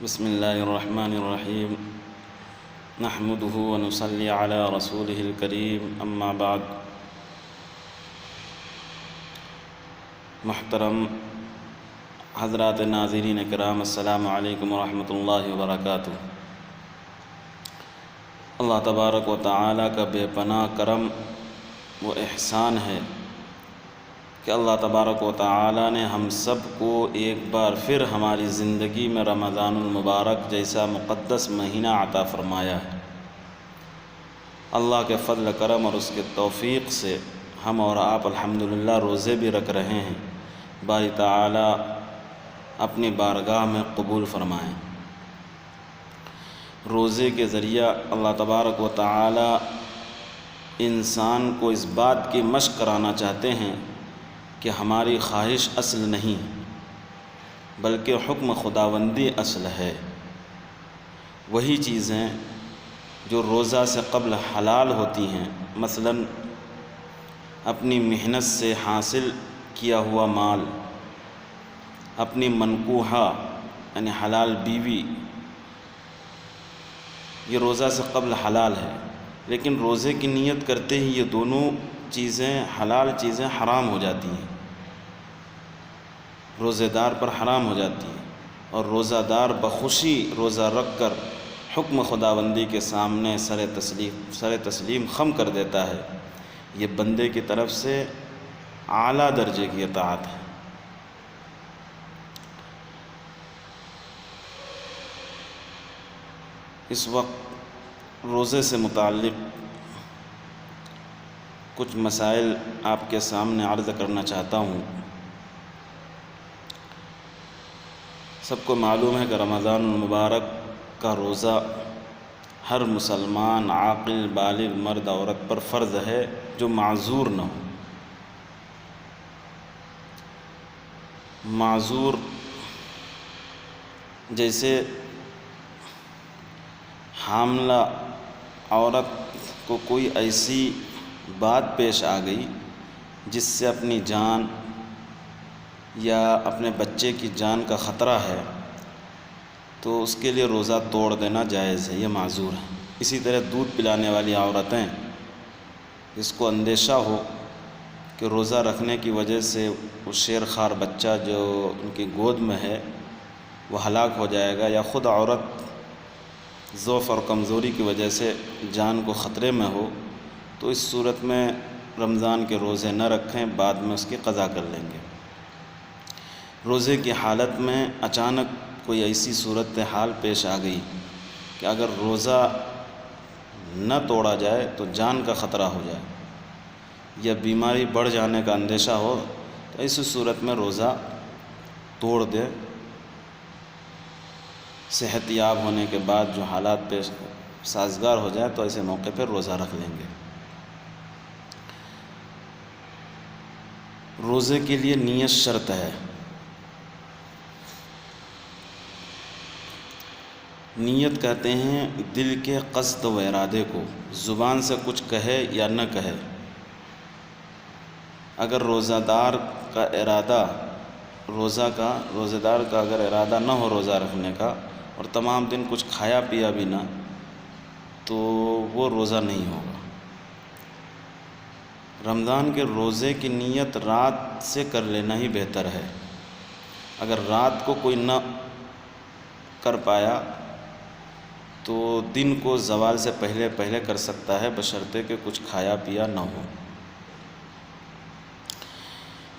بسم اللہ الرحمن الرحیم نحمده ونصلی علی رسولہ الکریم اما بعد۔ محترم حضرات ناظرین کرام، السلام علیکم ورحمۃ اللہ وبرکاتہ۔ اللہ تبارک و تعالی کا بے پناہ کرم و احسان ہے کہ اللہ تبارک و تعالی نے ہم سب کو ایک بار پھر ہماری زندگی میں رمضان المبارک جیسا مقدس مہینہ عطا فرمایا ہے۔ اللہ کے فضل کرم اور اس کے توفیق سے ہم اور آپ الحمدللہ روزے بھی رکھ رہے ہیں۔ باری تعالی اپنی بارگاہ میں قبول فرمائیں۔ روزے کے ذریعہ اللہ تبارک و تعالی انسان کو اس بات کی مشق کرانا چاہتے ہیں کہ ہماری خواہش اصل نہیں بلکہ حکم خداوندی اصل ہے۔ وہی چیزیں جو روزہ سے قبل حلال ہوتی ہیں، مثلا اپنی محنت سے حاصل کیا ہوا مال، اپنی منکوحہ یعنی حلال بیوی، یہ روزہ سے قبل حلال ہے، لیکن روزے کی نیت کرتے ہی یہ دونوں چیزیں، حلال چیزیں حرام ہو جاتی ہیں، روزہ دار پر حرام ہو جاتی ہیں، اور روزہ دار بخوشی روزہ رکھ کر حکم خداوندی کے سامنے سر تسلیم خم کر دیتا ہے۔ یہ بندے کی طرف سے اعلیٰ درجے کی اطاعت ہے۔ اس وقت روزے سے متعلق کچھ مسائل آپ کے سامنے عرض کرنا چاہتا ہوں۔ سب کو معلوم ہے کہ رمضان المبارک کا روزہ ہر مسلمان عاقل بالغ مرد عورت پر فرض ہے جو معذور نہ ہو۔ معذور جیسے حاملہ عورت کو کوئی ایسی بات پیش آ گئی جس سے اپنی جان یا اپنے بچے کی جان کا خطرہ ہے، تو اس کے لیے روزہ توڑ دینا جائز ہے، یہ معذور ہے۔ اسی طرح دودھ پلانے والی عورتیں، جس کو اندیشہ ہو کہ روزہ رکھنے کی وجہ سے وہ شیر خوار بچہ جو ان کی گود میں ہے وہ ہلاک ہو جائے گا، یا خود عورت ضعف اور کمزوری کی وجہ سے جان کو خطرے میں ہو، تو اس صورت میں رمضان کے روزے نہ رکھیں، بعد میں اس کی قضا کر لیں گے۔ روزے کی حالت میں اچانک کوئی ایسی صورت حال پیش آ گئی کہ اگر روزہ نہ توڑا جائے تو جان کا خطرہ ہو جائے یا بیماری بڑھ جانے کا اندیشہ ہو، تو ایسی صورت میں روزہ توڑ دے۔ صحت یاب ہونے کے بعد جو حالات پیش سازگار ہو جائے تو ایسے موقع پر روزہ رکھ لیں گے۔ روزے کے لیے نیت شرط ہے۔ نیت کہتے ہیں دل کے قصد و ارادے کو، زبان سے کچھ کہے یا نہ کہے۔ اگر روزہ دار کا اگر ارادہ نہ ہو روزہ رکھنے کا اور تمام دن کچھ کھایا پیا بھی نہ، تو وہ روزہ نہیں ہوگا۔ رمضان کے روزے کی نیت رات سے کر لینا ہی بہتر ہے۔ اگر رات کو کوئی نہ کر پایا تو دن کو زوال سے پہلے کر سکتا ہے، بشرطے کہ کچھ کھایا پیا نہ ہو۔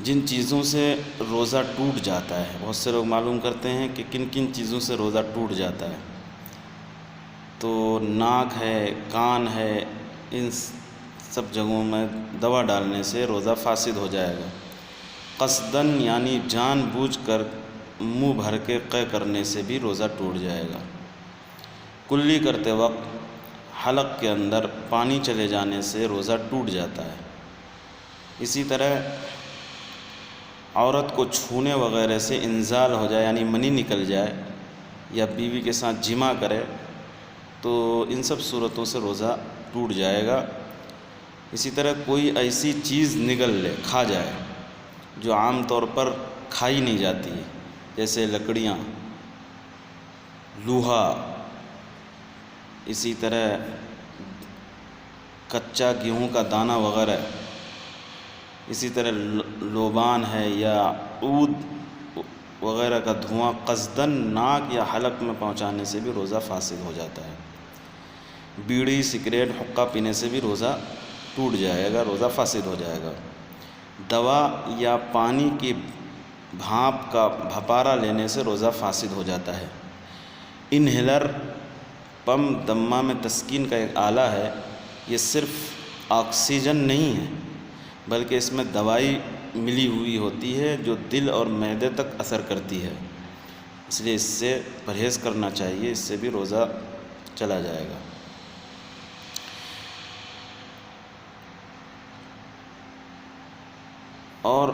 جن چیزوں سے روزہ ٹوٹ جاتا ہے، بہت سے لوگ معلوم کرتے ہیں کہ کن کن چیزوں سے روزہ ٹوٹ جاتا ہے، تو ناک ہے، کان ہے، ان سب جگہوں میں دوا ڈالنے سے روزہ فاسد ہو جائے گا۔ قصداً یعنی جان بوجھ کر منہ بھر کے قے کرنے سے بھی روزہ ٹوٹ جائے گا۔ کلی کرتے وقت حلق کے اندر پانی چلے جانے سے روزہ ٹوٹ جاتا ہے۔ اسی طرح عورت کو چھونے وغیرہ سے انزال ہو جائے یعنی منی نکل جائے، یا بیوی کے ساتھ جمع کرے، تو ان سب صورتوں سے روزہ ٹوٹ جائے گا۔ اسی طرح کوئی ایسی چیز نگل لے، کھا جائے جو عام طور پر کھائی نہیں جاتی ہے، جیسے لکڑیاں، لوہا، اسی طرح کچا گیہوں کا دانہ وغیرہ، اسی طرح لوبان ہے یا عود وغیرہ کا دھواں قصداً ناک یا حلق میں پہنچانے سے بھی روزہ فاسد ہو جاتا ہے۔ بیڑی، سگریٹ، حقہ پینے سے بھی روزہ ٹوٹ جائے گا، روزہ فاسد ہو جائے گا۔ دوا یا پانی کی بھاپ کا بھپارا لینے سے روزہ فاسد ہو جاتا ہے۔ انہیلر پمپ دمہ میں تسکین کا ایک آلہ ہے، یہ صرف آکسیجن نہیں ہے بلکہ اس میں دوائی ملی ہوئی ہوتی ہے جو دل اور معدے تک اثر کرتی ہے، اس لیے اس سے پرہیز کرنا چاہیے، اس سے بھی روزہ چلا جائے گا۔ اور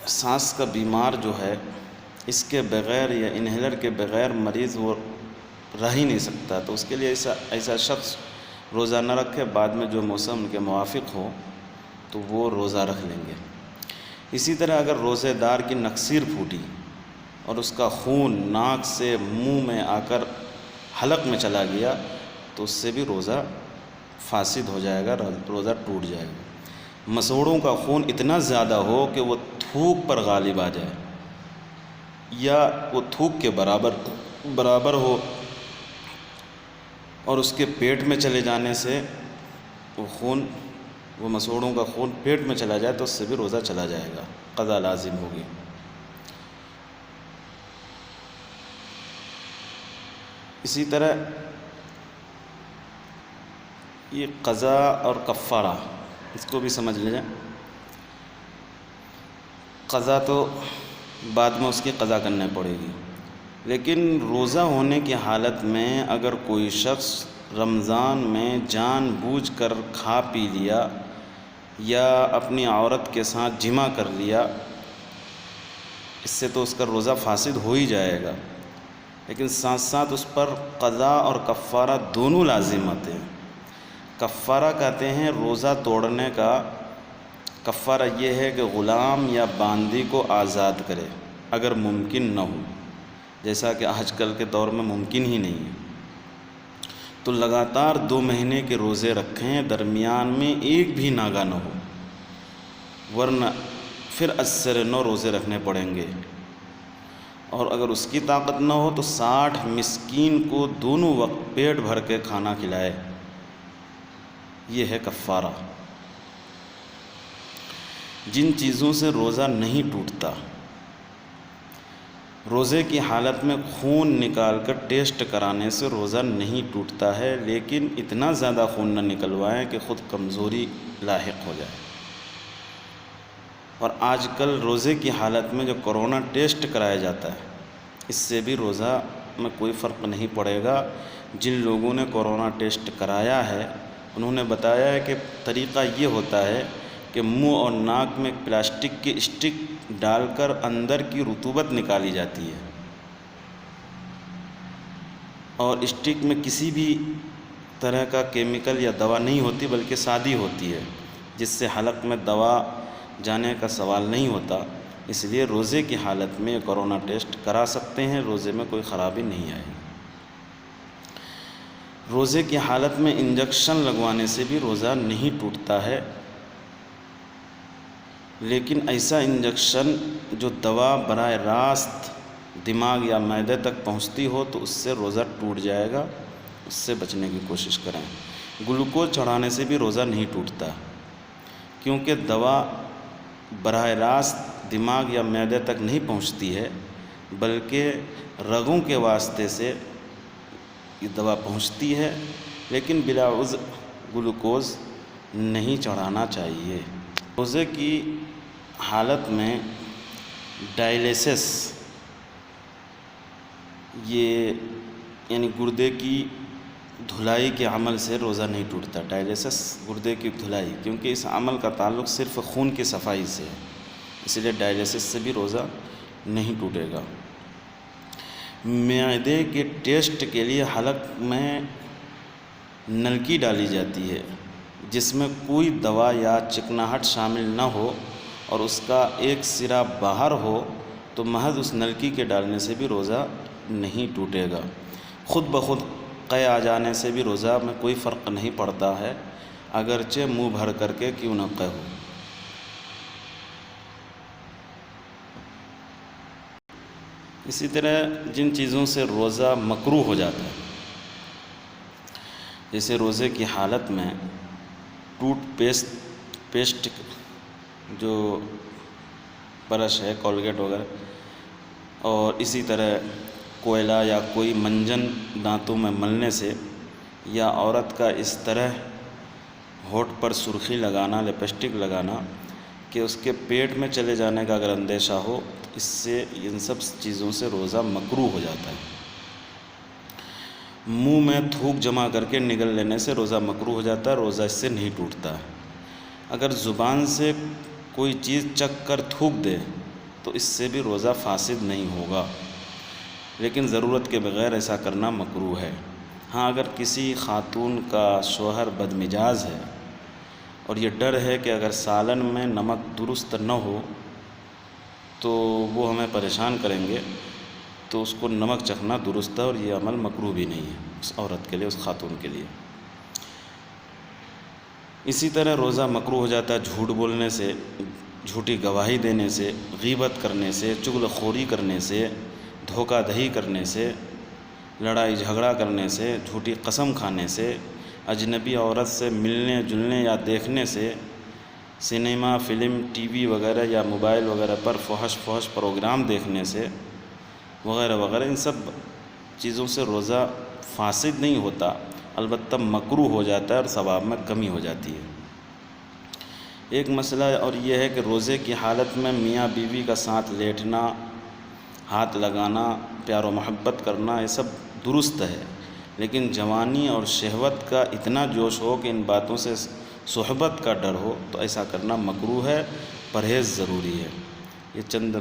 سانس کا بیمار جو ہے، اس کے بغیر یا انہیلر کے بغیر مریض وہ رہ ہی نہیں سکتا، تو اس کے لیے ایسا شخص روزہ نہ رکھے، بعد میں جو موسم ان کے موافق ہو تو وہ روزہ رکھ لیں گے۔ اسی طرح اگر روزے دار کی نکسیر پھوٹی اور اس کا خون ناک سے منہ میں آ کر حلق میں چلا گیا تو اس سے بھی روزہ فاسد ہو جائے گا، روزہ ٹوٹ جائے گا۔ مسوڑوں کا خون اتنا زیادہ ہو کہ وہ تھوک پر غالب آ جائے یا وہ تھوک کے برابر ہو اور اس کے پیٹ میں چلے جانے سے وہ مسوڑوں کا خون پیٹ میں چلا جائے تو اس سے بھی روزہ چلا جائے گا، قضا لازم ہوگی۔ اسی طرح یہ قضا اور کفارہ، اس کو بھی سمجھ لیں۔ قضا تو بعد میں اس کی قضا کرنا پڑے گی، لیکن روزہ ہونے کی حالت میں اگر کوئی شخص رمضان میں جان بوجھ کر کھا پی لیا یا اپنی عورت کے ساتھ جمع کر لیا، اس سے تو اس کا روزہ فاسد ہو ہی جائے گا، لیکن ساتھ ساتھ اس پر قضا اور کفارہ دونوں لازم آتے ہیں۔ کفارہ کہتے ہیں روزہ توڑنے کا، کفارہ یہ ہے کہ غلام یا باندی کو آزاد کرے اگر ممکن نہ ہو، جیسا کہ آج کل کے دور میں ممکن ہی نہیں ہے، تو لگاتار 2 مہینے کے روزے رکھیں، درمیان میں ایک بھی ناگا نہ ہو، ورنہ پھر 9 روزے رکھنے پڑیں گے۔ اور اگر اس کی طاقت نہ ہو تو 60 مسکین کو دونوں وقت پیٹ بھر کے کھانا کھلائے، یہ ہے کفارہ۔ جن چیزوں سے روزہ نہیں ٹوٹتا، روزے کی حالت میں خون نکال کر ٹیسٹ کرانے سے روزہ نہیں ٹوٹتا ہے، لیکن اتنا زیادہ خون نہ نکلوائیں کہ خود کمزوری لاحق ہو جائے۔ اور آج کل روزے کی حالت میں جو کورونا ٹیسٹ کرایا جاتا ہے، اس سے بھی روزہ میں کوئی فرق نہیں پڑے گا۔ جن لوگوں نے کورونا ٹیسٹ کرایا ہے انہوں نے بتایا ہے کہ طریقہ یہ ہوتا ہے کہ منہ اور ناک میں ایک پلاسٹک کی اسٹک ڈال کر اندر کی رطوبت نکالی جاتی ہے، اور اسٹک میں کسی بھی طرح کا کیمیکل یا دوا نہیں ہوتی بلکہ سادی ہوتی ہے، جس سے حلق میں دوا جانے کا سوال نہیں ہوتا۔ اس لیے روزے کی حالت میں کورونا ٹیسٹ کرا سکتے ہیں، روزے میں کوئی خرابی نہیں آئے گی۔ روزے کی حالت میں انجیکشن لگوانے سے بھی روزہ نہیں ٹوٹتا ہے، لیکن ایسا انجیکشن جو دوا براہ راست دماغ یا معدے تک پہنچتی ہو تو اس سے روزہ ٹوٹ جائے گا، اس سے بچنے کی کوشش کریں۔ گلوکوز چڑھانے سے بھی روزہ نہیں ٹوٹتا، کیونکہ دوا براہ راست دماغ یا معدے تک نہیں پہنچتی ہے بلکہ رگوں کے واسطے سے یہ دوا پہنچتی ہے، لیکن بلا عذر گلوکوز نہیں چڑھانا چاہیے۔ روزے کی حالت میں ڈائلیسس، یہ یعنی گردے کی دھلائی کے عمل سے روزہ نہیں ٹوٹتا۔ ڈائلیسس گردے کی دھلائی، کیونکہ اس عمل کا تعلق صرف خون کی صفائی سے ہے، اس لیے ڈائلیسس سے بھی روزہ نہیں ٹوٹے گا۔ معدے کے ٹیسٹ کے لیے حلق میں نلکی ڈالی جاتی ہے جس میں کوئی دوا یا چکناہٹ شامل نہ ہو اور اس کا ایک سرا باہر ہو، تو محض اس نلکی کے ڈالنے سے بھی روزہ نہیں ٹوٹے گا۔ خود بخود قے آ جانے سے بھی روزہ میں کوئی فرق نہیں پڑتا ہے، اگرچہ منہ بھر کر کے کیوں نہ قے ہو۔ اسی طرح جن چیزوں سے روزہ مکروہ ہو جاتا ہے، جیسے روزے کی حالت میں ٹوتھ پیسٹ جو برش ہے، کولگیٹ وغیرہ، اور اسی طرح کوئلہ یا کوئی منجن دانتوں میں ملنے سے، یا عورت کا اس طرح ہونٹ پر سرخی لگانا، لپسٹک لگانا کہ اس کے پیٹ میں چلے جانے کا اگر اندیشہ ہو، اس سے ان سب چیزوں سے روزہ مکروہ ہو جاتا ہے۔ منہ میں تھوک جمع کر کے نگل لینے سے روزہ مکروہ ہو جاتا ہے، روزہ اس سے نہیں ٹوٹتا ہے۔ اگر زبان سے کوئی چیز چکھ کر تھوک دے تو اس سے بھی روزہ فاسد نہیں ہوگا، لیکن ضرورت کے بغیر ایسا کرنا مکروہ ہے۔ ہاں، اگر کسی خاتون کا شوہر بدمزاج ہے اور یہ ڈر ہے کہ اگر سالن میں نمک درست نہ ہو تو وہ ہمیں پریشان کریں گے، تو اس کو نمک چکھنا درست ہے، اور یہ عمل مکروہ بھی نہیں ہے اس عورت کے لیے، اس خاتون کے لیے۔ اسی طرح روزہ مکروہ ہو جاتا ہے جھوٹ بولنے سے، جھوٹی گواہی دینے سے، غیبت کرنے سے، چغل خوری کرنے سے، دھوکہ دہی کرنے سے، لڑائی جھگڑا کرنے سے، جھوٹی قسم کھانے سے، اجنبی عورت سے ملنے جلنے یا دیکھنے سے، سنیما، فلم، ٹی وی وغیرہ یا موبائل وغیرہ پر فحش پروگرام دیکھنے سے وغیرہ وغیرہ، ان سب چیزوں سے روزہ فاسد نہیں ہوتا، البتہ مکروہ ہو جاتا ہے اور ثواب میں کمی ہو جاتی ہے۔ ایک مسئلہ اور یہ ہے کہ روزے کی حالت میں میاں بیوی کا ساتھ لیٹنا، ہاتھ لگانا، پیار و محبت کرنا، یہ سب درست ہے، لیکن جوانی اور شہوت کا اتنا جوش ہو کہ ان باتوں سے صحبت کا ڈر ہو تو ایسا کرنا مکروہ ہے، پرہیز ضروری ہے۔ یہ چند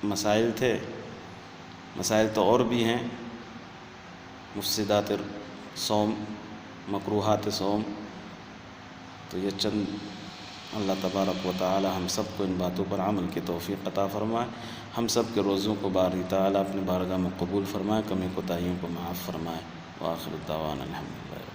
مسائل تھے، مسائل تو اور بھی ہیں، مفسدات صوم، مکروہات صوم، تو یہ چند، اللہ تبارک و تعالی ہم سب کو ان باتوں پر عمل کی توفیق عطا فرمائے، ہم سب کے روزوں کو باری تعالی اپنے بارگاہ میں قبول فرمائے، کمی کوتاہیوں کو معاف فرمائے۔ وآخر الدعوانا الحمدللہ۔